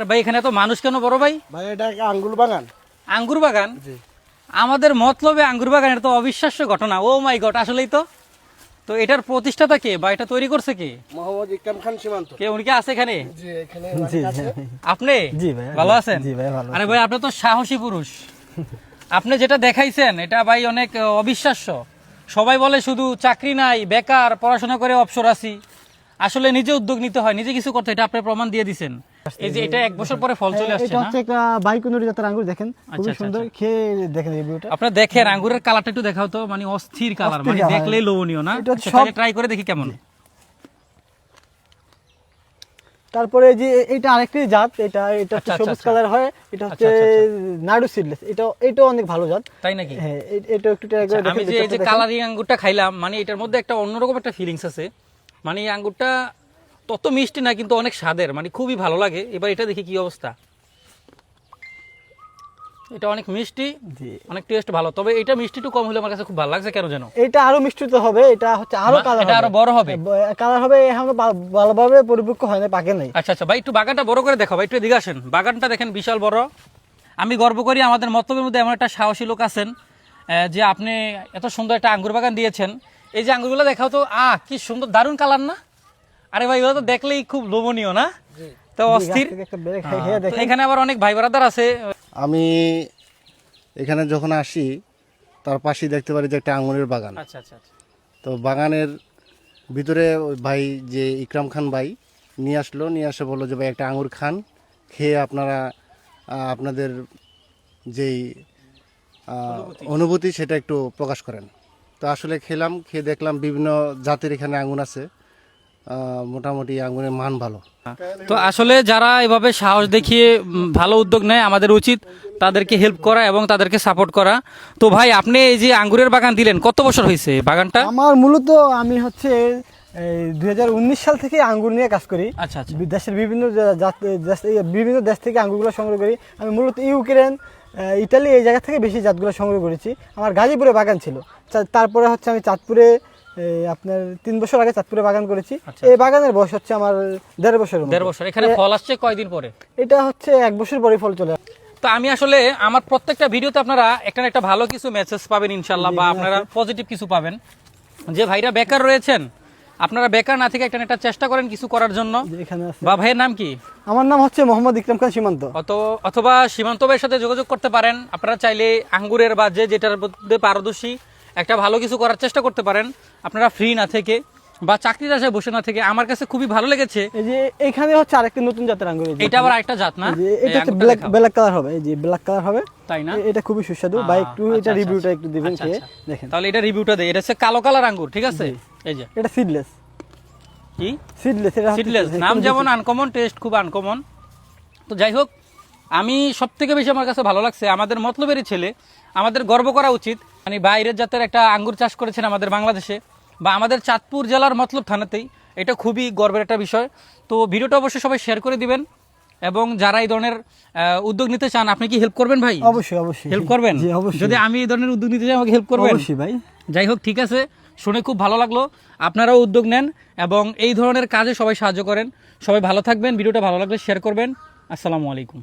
ভাই এখানে তো মানুষ কেন বড় ভাই? ভাই এটা আঙ্গুর বাগান। আঙ্গুর বাগান? জি। আমাদের মতলবে আঙ্গুর বাগান, এটা তো অবিশ্বাস্য ঘটনা। ও মাই গড, আসলেই তো। তো এটার প্রতিষ্ঠাতা কে বা এটা তৈরি করছে কে? মোহাম্মদ ইকরাম খান সীমান্ত। কে, উনি কি আছে এখানে? জি, এখানে জি আছে। আপনি? জি ভাই, ভালো আছেন? জি ভাই, ভালো আরে ভাই, আপনি তো সাহসী পুরুষ। আপনি যেটা দেখাইছেন এটা ভাই অনেক অবিশ্বাস্য। সবাই বলে শুধু চাকরি নাই, বেকার, পড়াশোনা করে অবসর আছি। আসলে নিজে উদ্যোগ নিতে হয়, নিজে কিছু করতে, এটা আপনি প্রমাণ দিয়ে দিছেন। এই যে এটা 1 বছর পরে ফল চলে আসছে এটা না? হচ্ছে একটা বাইকুনুরি জাতের আঙ্গুর, দেখেন আচ্ছা, খুবই আচ্ছা, সুন্দর। আচ্ছা। খেয়ে দেখেন রিভিউটা। আপনারা দেখেন আঙ্গুরের কালারটা একটু দেখাও তো, মানে অস্থির কালার, মানে অস্থির দেখলেই কালার। লোভনীয় না? এটা আচ্ছা, সব- তাহলে ট্রাই করে দেখি কেমন। তারপরে যে এটা আরেকটি জাত, এটা এটা আচ্ছা, হচ্ছে আচ্ছা, সবুজ কালার হয়, এটা হচ্ছে আচ্ছা, আচ্ছা, নাড়ু সিডলেস। এটাও অনেক ভালো জাত। তাই নাকি? হ্যাঁ, এটা একটু ট্রাই করে আচ্ছা, আমি দেখেন। যে এই যে কালারিং আঙ্গুরটা খাইলাম, মানে এটার মধ্যে একটা অন্যরকম একটা ফিলিংস আছে। মানে এই আঙ্গুরটা তত মিষ্টি না, কিন্তু অনেক স্বাদের, মানে খুবই ভালো লাগে। এবার এটা দেখি কি অবস্থা। এটা অনেক মিষ্টি, জি। অনেক টেস্ট ভালো। তবে এটা মিষ্টি একটু কম হলে আমার কাছে খুব ভালো লাগছে কেন যেন। এটা আরো মিষ্টিত হবে, এটা হচ্ছে আরো কালার এটা আরো বড় হবে। কালার হবে, এখন ভালোভাবে পরিপক্ক হয় না, পাকে নাই। আচ্ছা আচ্ছা ভাই, একটু বাগানটা বড় করে দেখাও ভাই, একটু এদিকে আসেন। বাগানটা দেখেন বিশাল বড়। আমি গর্ব করি আমাদের মতলবের মধ্যে এমন একটা সাহসী লোক আছেন, যে আপনি এত সুন্দর একটা আঙ্গুর বাগান দিয়েছেন। এই যে আঙ্গুরগুলো দেখাও তো, কি সুন্দর, দারুণ কালার না? আরে ভাই, ওরা তো দেখলেই খুব লোভনীয় না? তো অস্থির। গাছ থেকে একটা বের খেয়ে তো দেখেন। এখানে আবার অনেক ভাই ব্রাদার আছে। আমি এখানে যখন আসি তার পাশেই দেখতে পারি যে একটা আঙুরের বাগান। আচ্ছা আচ্ছা আচ্ছা। তো বাগানের ভিতরে ওই ভাই যে ইকরাম খান ভাই নিয়ে আসলো, নিয়ে এসে বললো যে ভাই একটা আঙুর খান, খেয়ে আপনারা আপনাদের যেই অনুভূতি সেটা একটু প্রকাশ করেন। তো আসলে খেলাম, খেয়ে দেখলাম বিভিন্ন জাতের এখানে আঙুর আছে। মোটামুটি আঙুরের মান ভালো। তো আসলে যারা এভাবে সাহস দেখিয়ে ভালো উদ্যোগ নেয়, আমাদের উচিত তাদেরকে হেল্প করা এবং তাদেরকে সাপোর্ট করা। তো ভাই, আপনি এই যে আঙ্গুরের বাগান দিলেন, কত বছর হয়েছে বাগানটা? আমার মূলত আমি হচ্ছে 2019 সাল থেকে আঙ্গুর নিয়ে কাজ করি। আচ্ছা আচ্ছা। দেশের বিভিন্ন দেশ থেকে আঙ্গুরগুলো সংগ্রহ করি। আমি মূলত ইউক্রেন, ইটালি, এই জায়গা থেকে বেশি জাতগুলো সংগ্রহ করেছি। আমার গাজীপুরে বাগান ছিল। তারপরে হচ্ছে আমি চাঁদপুরে, আপনার 3 বছর আগে চাঁদপুরে বাগান করেছি। আচ্ছা, এই বাগানের বয়স হচ্ছে আমার 1.5 বছর। 1.5 বছর। এখানে ফল আসছে কয়দিন পরে? এটা হচ্ছে 1 বছর পরে ফল চলে আসে। তো আমি আসলে আমার প্রত্যেকটা ভিডিওতে আপনারা একটা না একটা ভালো কিছু মেসেজ পাবেন ইনশাল্লাহ, বা আপনারা পজিটিভ কিছু পাবেন। যে ভাইরা বেকার রয়েছেন, আপনারা বেকার না থেকে একটা না একটা চেষ্টা করেন কিছু করার জন্য। এখানে আছে। বা ভাইয়ের নাম কি? আমার নাম হচ্ছে মোহাম্মদ ইকরাম খান সীমান্ত। অথবা সীমান্ত ভাইয়ের সাথে যোগাযোগ করতে পারেন। আপনারা চাইলে আঙ্গুরের বা যেটার মধ্যে পারদর্শী একটা ভালো কিছু করার চেষ্টা করতে পারেন, আপনারা ফ্রি না থেকে বা চাকরির আশায় বসে না থেকে। আমার কাছে খুবই ভালো লেগেছে। এই যে এখানে হচ্ছে আরেকটা নতুন জাতের আঙ্গুর। এটা আবার আরেকটা জাত না? এটা হচ্ছে ব্ল্যাক কালার হবে। এই যে ব্ল্যাক কালার হবে, তাই না? এটা খুবই সুস্বাদু। বা একটু আচ্ছা, এটা আচ্ছা, রিভিউটা একটু দিবেন, আচ্ছা, খেয়ে আচ্ছা। দেখেন। তাহলে এটা রিভিউটা দেই। এটা হচ্ছে কালো কালার আঙ্গুর, ঠিক আছে? এই যে এটা সিডলেস। কি সিডলেস, এটা সিডলেস, নাম যেমন আনকমন, টেস্ট খুব আনকমন। তো যাই হোক, আমি সব থেকে বেশি আমার কাছে ভালো লাগছে, আমাদের মতলবেরই ছেলে, আমাদের গর্ব করা উচিত। মানে বাইরের জাতের একটা আঙ্গুর চাষ করেছেন আমাদের বাংলাদেশে, বা আমাদের চাঁদপুর জেলার মতলব থানাতেই। এটা খুবই গর্বের একটা বিষয়। তো ভিডিওটা অবশ্যই সবাই শেয়ার করে দিবেন, এবং যারা এই ধরনের উদ্যোগ নিতে চান, আপনি কি হেল্প করবেন ভাই? অবশ্যই অবশ্যই হেল্প করবেন? জি, অবশ্যই। যদি আমি এই ধরনের উদ্যোগ নিতে চাই, আমাকে হেল্প করবেন? অবশ্যই ভাই। যাই হোক, ঠিক আছে, শুনে খুব ভালো লাগলো। আপনারাও উদ্যোগ নেন এবং এই ধরনের কাজে সবাই সাহায্য করেন। সবাই ভালো থাকবেন। ভিডিওটা ভালো লাগলে শেয়ার করবেন। আসসালামু আলাইকুম।